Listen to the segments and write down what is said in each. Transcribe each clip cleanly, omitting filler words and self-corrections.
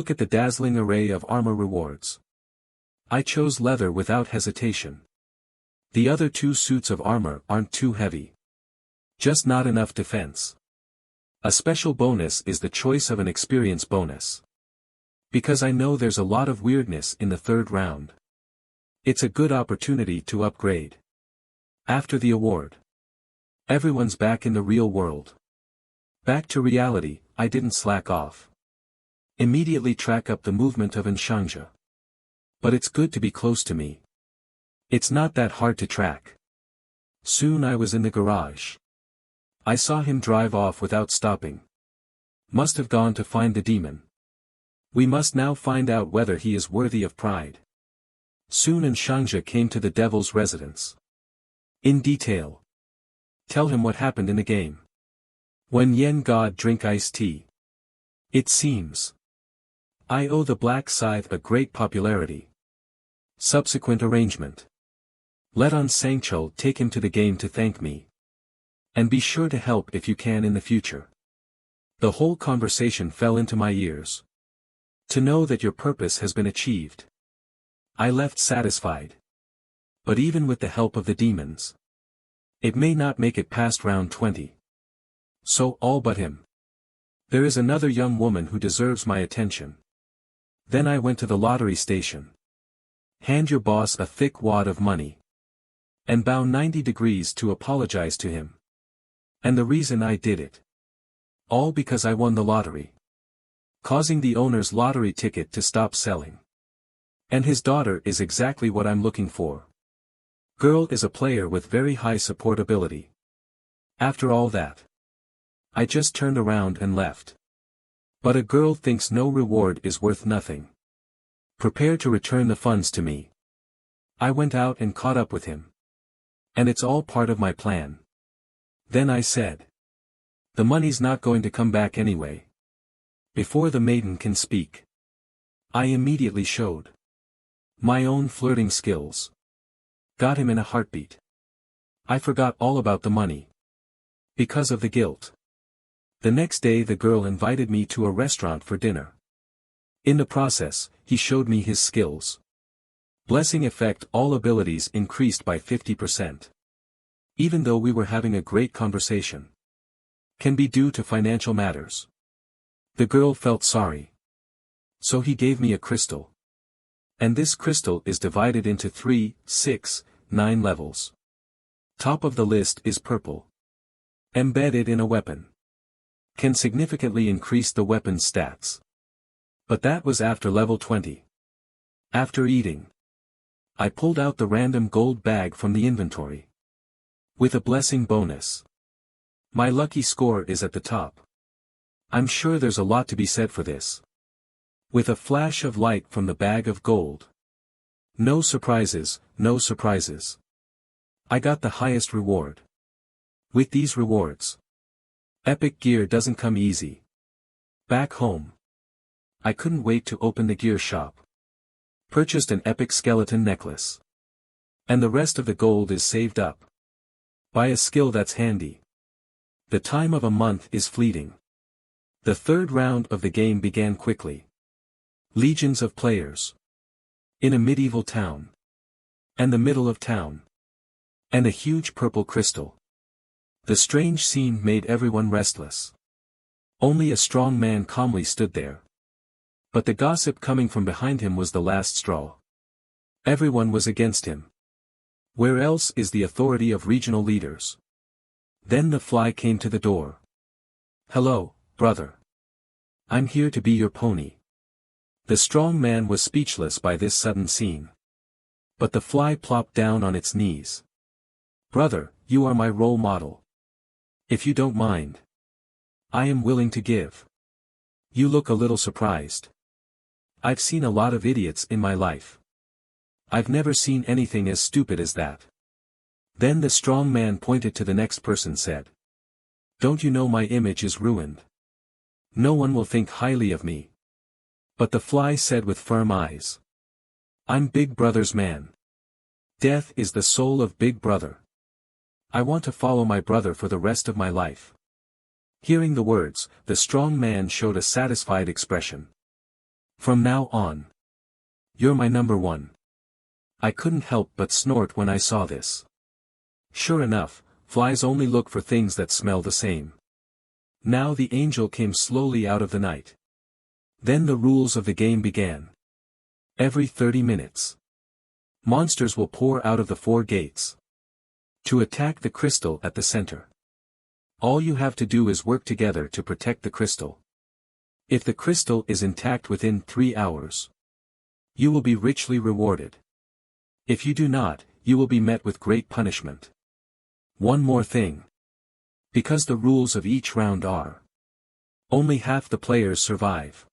Look at the dazzling array of armor rewards. I chose leather without hesitation. The other two suits of armor aren't too heavy. Just not enough defense. A special bonus is the choice of an experience bonus. Because I know there's a lot of weirdness in the third round. It's a good opportunity to upgrade. After the award, everyone's back in the real world. Back to reality, I didn't slack off. Immediately track up the movement of Nshanja. But it's good to be close to me. It's not that hard to track. Soon I was in the garage. I saw him drive off without stopping. Must have gone to find the demon. We must now find out whether he is worthy of pride. Soon Nshanja came to the devil's residence. In detail. Tell him what happened in the game. When Yen God drink iced tea. It seems. I owe the Black Scythe a great popularity. Subsequent arrangement. Let On Sangchul take him to the game to thank me. And be sure to help if you can in the future. The whole conversation fell into my ears. To know that your purpose has been achieved. I left satisfied. But even with the help of the demons, it may not make it past round 20. So all but him. There is another young woman who deserves my attention. Then I went to the lottery station. Hand your boss a thick wad of money. And bow 90 degrees to apologize to him. And the reason I did it. All because I won the lottery. Causing the owner's lottery ticket to stop selling. And his daughter is exactly what I'm looking for. Girl is a player with very high supportability. After all that, I just turned around and left. But a girl thinks no reward is worth nothing. Prepare to return the funds to me. I went out and caught up with him. And it's all part of my plan. Then I said. The money's not going to come back anyway. Before the maiden can speak, I immediately showed my own flirting skills. Got him in a heartbeat. I forgot all about the money. Because of the guilt. The next day the girl invited me to a restaurant for dinner. In the process, he showed me his skills. Blessing effect, all abilities increased by 50%. Even though we were having a great conversation. Can be due to financial matters. The girl felt sorry. So he gave me a crystal. And this crystal is divided into 3, 6, 9 levels. Top of the list is purple. Embedded in a weapon. Can significantly increase the weapon's stats. But that was after level 20. After eating, I pulled out the random gold bag from the inventory. With a blessing bonus. My lucky score is at the top. I'm sure there's a lot to be said for this. With a flash of light from the bag of gold. No surprises, no surprises. I got the highest reward. With these rewards, epic gear doesn't come easy. Back home, I couldn't wait to open the gear shop. Purchased an epic skeleton necklace. And the rest of the gold is saved up. By a skill that's handy. The time of a month is fleeting. The third round of the game began quickly. Legions of players. In a medieval town. And the middle of town. And a huge purple crystal. The strange scene made everyone restless. Only a strong man calmly stood there. But the gossip coming from behind him was the last straw. Everyone was against him. Where else is the authority of regional leaders? Then the fly came to the door. Hello, brother. I'm here to be your pony. The strong man was speechless by this sudden scene. But the fly plopped down on its knees. Brother, you are my role model. If you don't mind, I am willing to give. You look a little surprised. I've seen a lot of idiots in my life. I've never seen anything as stupid as that. Then the strong man pointed to the next person said. Don't you know my image is ruined? No one will think highly of me. But the fly said with firm eyes. I'm Big Brother's man. Death is the soul of Big Brother. I want to follow my brother for the rest of my life. Hearing the words, the strong man showed a satisfied expression. From now on, you're my number one. I couldn't help but snort when I saw this. Sure enough, flies only look for things that smell the same. Now the angel came slowly out of the night. Then the rules of the game began. Every 30 minutes, monsters will pour out of the 4 gates to attack the crystal at the center. All you have to do is work together to protect the crystal. If the crystal is intact within 3 hours, you will be richly rewarded. If you do not, you will be met with great punishment. One more thing. Because the rules of each round are, only half the players survive.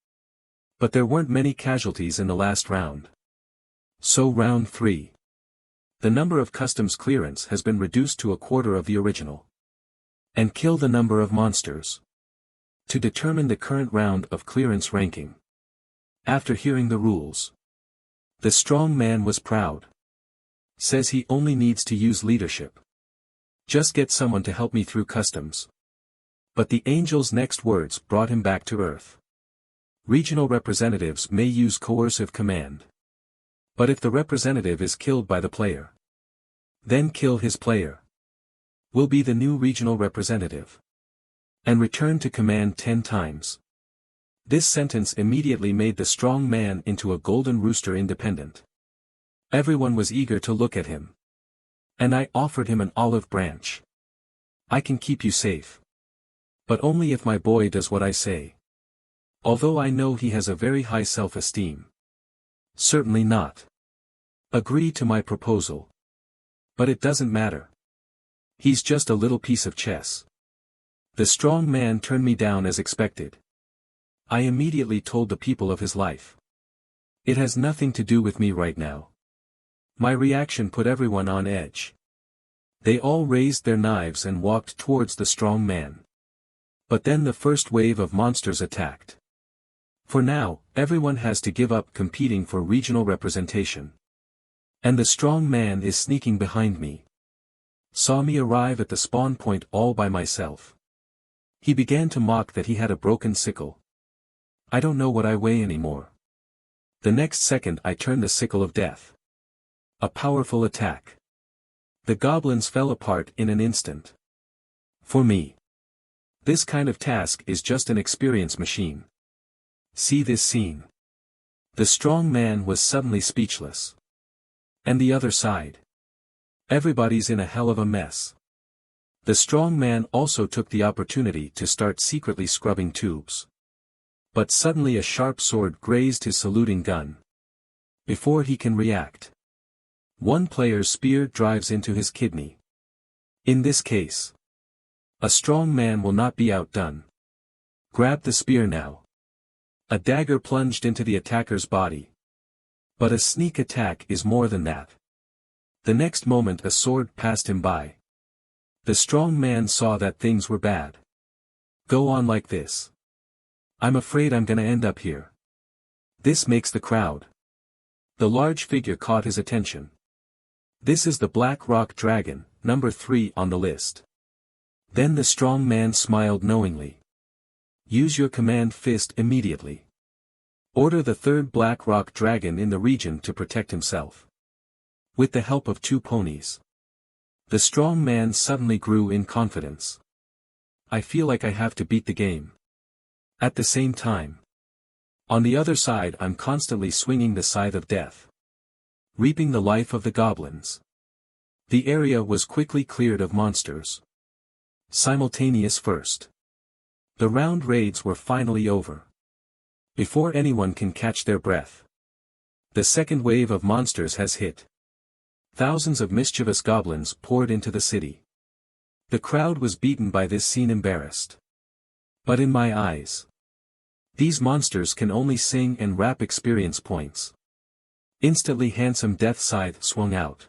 But there weren't many casualties in the last round. So round 3. The number of customs clearance has been reduced to a quarter of the original. And kill the number of monsters. To determine the current round of clearance ranking. After hearing the rules, the strong man was proud. Says he only needs to use leadership. Just get someone to help me through customs. But the angel's next words brought him back to earth. Regional representatives may use coercive command. But if the representative is killed by the player, then kill his player. Will be the new regional representative. And return to command 10 times. This sentence immediately made the strong man into a golden rooster independent. Everyone was eager to look at him. And I offered him an olive branch. I can keep you safe. But only if my boy does what I say. Although I know he has a very high self-esteem. Certainly not. Agree to my proposal. But it doesn't matter. He's just a little piece of chess. The strong man turned me down as expected. I immediately told the people of his life. It has nothing to do with me right now. My reaction put everyone on edge. They all raised their knives and walked towards the strong man. But then the first wave of monsters attacked. For now, everyone has to give up competing for regional representation. And the strong man is sneaking behind me. Saw me arrive at the spawn point all by myself. He began to mock that he had a broken sickle. I don't know what I weigh anymore. The next second I turned the sickle of death. A powerful attack. The goblins fell apart in an instant. For me, this kind of task is just an experience machine. See this scene. The strong man was suddenly speechless. And the other side. Everybody's in a hell of a mess. The strong man also took the opportunity to start secretly scrubbing tubes. But suddenly a sharp sword grazed his saluting gun. Before he can react, one player's spear drives into his kidney. In this case, a strong man will not be outdone. Grab the spear now. A dagger plunged into the attacker's body. But a sneak attack is more than that. The next moment a sword passed him by. The strong man saw that things were bad. Go on like this. I'm afraid I'm gonna end up here. This makes the crowd. The large figure caught his attention. This is the Black Rock Dragon, number 3 on the list. Then the strong man smiled knowingly. Use your command fist immediately. Order the 3rd Black Rock Dragon in the region to protect himself. With the help of 2 ponies. The strong man suddenly grew in confidence. I feel like I have to beat the game. At the same time, on the other side I'm constantly swinging the scythe of death. Reaping the life of the goblins. The area was quickly cleared of monsters. Simultaneous first. The round raids were finally over. Before anyone can catch their breath, the second wave of monsters has hit. Thousands of mischievous goblins poured into the city. The crowd was beaten by this scene embarrassed. But in my eyes, these monsters can only sing and rap experience points. Instantly handsome death scythe swung out.